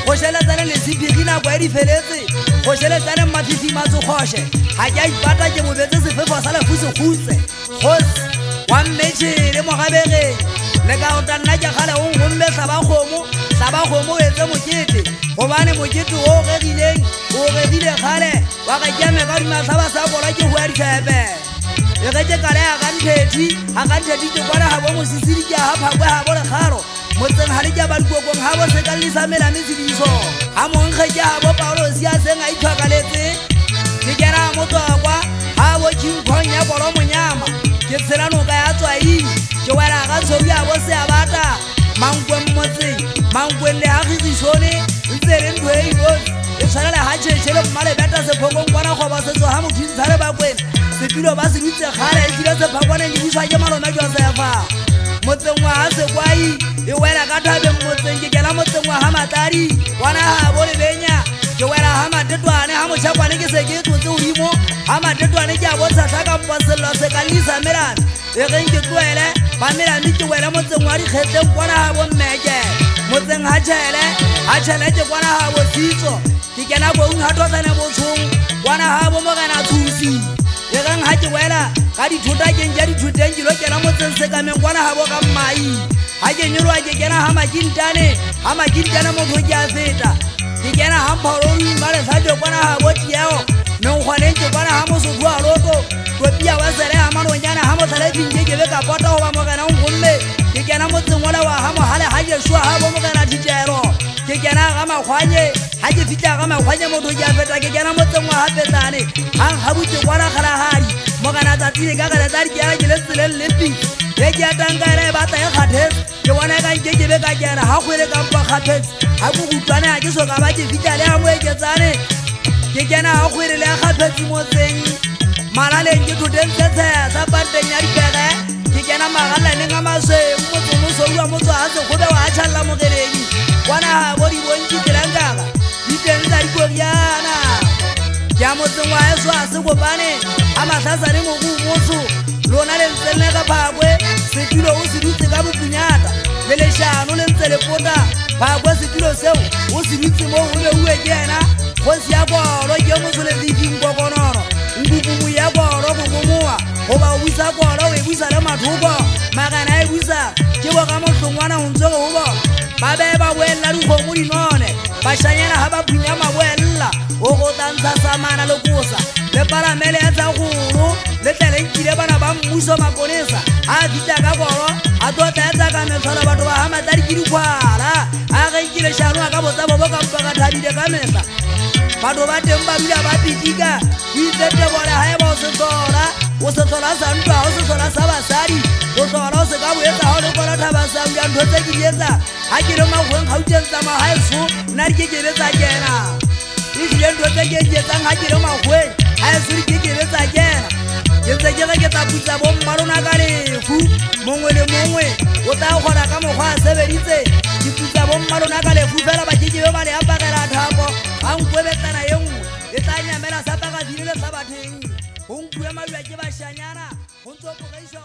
go sheletane le sephiri nako ya difeletse go sheletane mafifi matsokgoshe ga ke a ipata ke bobetse sefefo sa lefu se khutse gosi wa mmetšhele mogabegeng le ka ota nna ke kgale o ngomme tlabakgomo o etse mokete gobane mokete o o regile kgale wa ka keme ka dimatlhaba sa bola ke go ya dithepe e ge ke kale a ganthethi ke kwana ga bo mosisidi ke a gaphakwe ga bo lekgaro motseng ga le ke ba dikokong ga bo sekalelisa melametshediso ga monkge ke ga bo paolosi a seng a itlhokaletse ke kena motswakwa ga bo kingkong ya kolo monyama ke tshelanoka ya tswaing ke wela ga tshodi a bo se a bata mankwen motseng mankwen le ga gigisone ntse le ntho e ibone e tshwanele ga tšhetšhe le mmalebeta sephokong kwana kgoba setso ga mothintshale bakwena sepilo ba se dutse kgale e tsile sephakwaneng ke buswa ke malona josefa motseng wa ga sekwai e wela ka thabeng motseng ke kela motseng wa ga matadi kwana ga bo lebenya ke wela ga matetwane ga motšhakwane ke se ke tlotse godimo ga matetwane ke a bontshatlha kampa sello se ka lisa melane e geng ke tloele ba melane ke wela motseng wa dikgetleng kwana ga bommeke motseng ga tšhele ke kwana ga bo sitso ke kena boung ga totsane botshong kwana ga bo mogena thusi e geng ga ke wela ka dithotakeng ja dithoteng ke lo kena motseng sekameng kwana ga bo ka mmai ga ke nyoloa ke kena ga makintane motho ke a feta ke kena ga mphaoloi maletlhajo kwana ga bo tieo menkgwaneng ke kwana ga mosotho a loto topia wa sele ga manonyana ga motlhalefingke ke be ka pota goba mogena nkgomme ke kena motseng ola wa ga mogale ga jeswa ga bo mogena thitero ke kena ga makgwanye ga ke fitlha ga makgwanye motho ke a feta ke kena motseng wa gapetsane gang gabutse kwana kgalagadi mogena tsatsine ka galetsa dikela ke le tseleng leping e ke atankaela e batla e kgathetse ke bona e kanke ke be ka kena ga kgwele kampa kgathetse ga ko kutlwane ga ke soka ba ke fitlha le ya moeketsane ke kena ga kgwele le ya kgathetse motseng malaleng ke thotentsetshea sa panteng ya dipege ke kena magalaneng a masweng motseng mosoua motso ga sekgobe wa tšhalela mogeledi kwana ga bo di bontši tselangkaga diteng tsa dikoriana ke a motseng wa eso a se kopane a matlhasane mogu motho lona le ntse le ka phakwe setilo o se dutse ka bopunyata le lešano le ntse le pota phakwe setilo seo o se dutse mo o beuwe ke ena kgosi ya kolo ke motho le fifing kokonono nkukumu ya kolo kokomoa goba o buisa kolo o e buisa le mathoko magana e buisa ke bo ka motlongwana o ntse go bo ba be ba boelela dikgomo dinone bašanyana ga ba phunya maboelela o go tantsha samana le kosa le paramele ya tsa golo le tlelenkile bana ba mmuso maponesa a fitlha ka kolo a tota ya tsa ka metlhola batho ba ga matladi ke dikgwala a genkile šano a ka botsa bobo kampa ka thabile ka mesa batho ba teng ba dula ba pitika o itsetebole ga e ba o se tlola sa ntwa o se tlola sa basadi o tlola o se ka boetsa ga o le kola thabasang ya ntho tse ke di etsa ga ke le magweng gauteng tsamagaeso nna di kekebe tsa kena e tlile ntho tse ke di etsang ga ke le magweng ga eso di kekebe tsa kena ke ntse ke ge ke taputsa bommalona ka lefu mongwe le mongwe o tla kgona ka mokgwa a sebeditse ke putsa bommalona ka lefu fela ba kekebe ba le apagela thapo ga nkwebetsana ye nngwe e tla nyamela sa pagafile le sa batheng go nkue malwa ke bašanyana go ntse o pogaišwa